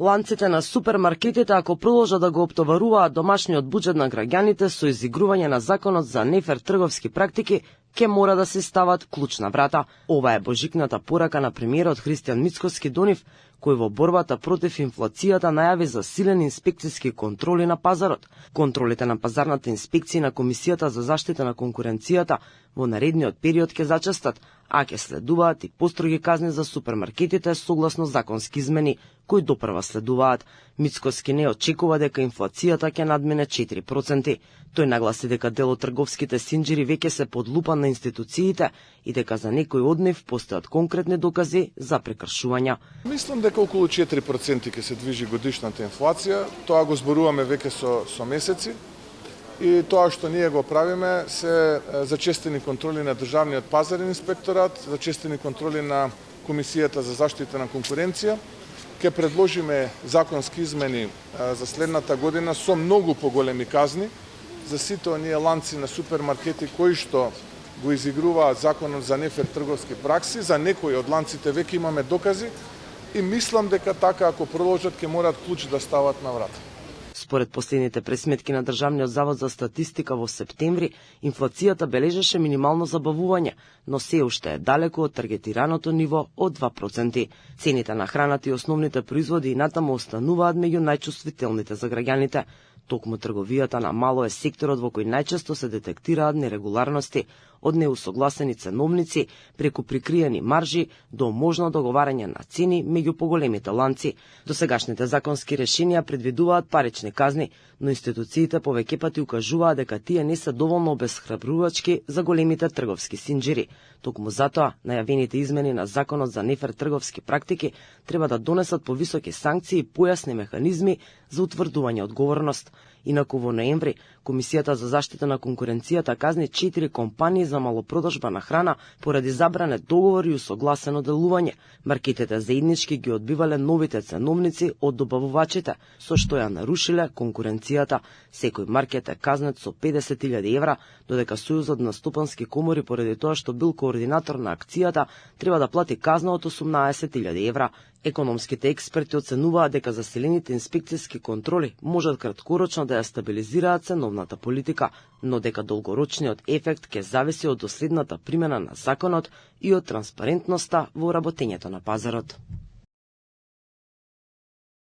Ланците на супермаркетите, ако продолжат да го оптоваруваат домашниот буџет на граѓаните со изигрување на законот за нефер трговски практики, ќе мора да се стават клучна врата. Ова е божикната порака на премиерот Христијан Мицкоски до нив, кој во борбата против инфлацијата најави засилени инспекцијски контроли на пазарот. Контролите на пазарната инспекција на Комисијата за заштита на конкуренцијата во наредниот период ќе зачестат, а ќе следуваат и построги казни за супермаркетите согласно законски измени, кои допрва следуваат. Мицкоски не очекува дека инфлацијата ќе надмине 4%. Тој нагласи дека дел од трговските синџири веќе се под лупа на институциите и дека за некои од нив постојат конкретни докази за прекршувања. Мислам дека околу 4% ќе се движи годишната инфлација. Тоа го зборуваме веќе со месеци. И тоа што ние го правиме се зачестени контроли на Државниот пазарен инспекторат, зачестени контроли на Комисијата за заштита на конкуренција. Ке предложиме законски измени за следната година со многу поголеми казни за сите оние ланци на супермаркети кои што го изигруваат законот за нефер трговски пракси. За некои од ланците веќе имаме докази и мислам дека така ако продолжат ќе морат клуч да стават на врата. Според последните пресметки на Државниот завод за статистика во септември, инфлацијата бележеше минимално забавување, но се уште е далеку од таргетираното ниво од 2%. Цените на храната и основните производи и натаму остануваат меѓу најчувствителните за граѓаните. Токму трговијата на мало е секторот во кој најчесто се детектираат нерегуларности, од неусогласени ценовници, преку прикриени маржи до можно договарање на цени меѓу поголемите ланци. Досегашните законски решенија предвидуваат парични казни, но институциите повеќе пати укажуваат дека тие не се доволно обесхрабрувачки за големите трговски синџири. Токму затоа, најавените измени на законот за нефер трговски практики треба да донесат повисоки санкции и појасни механизми за утврдување одговорност. Инаку во ноември, Комисијата за заштита на конкуренцијата казни 4 компании за малопродажба на храна поради забране договори и усогласено делување. Маркетите заеднички ги одбивале новите ценовници од добавувачите, со што ја нарушиле конкуренцијата. Секој маркет е казнет со 50.000 евра, додека Сојузот на стопански комори поради тоа што бил координатор на акцијата треба да плати казна од 18.000 евра. Економските експерти оценуваат дека заселените инспекцијски контроли можат краткорочно да ја стабилизираат ценовната политика, но дека долгорочниот ефект ќе зависи од доследната примена на законот и од транспарентноста во работењето на пазарот.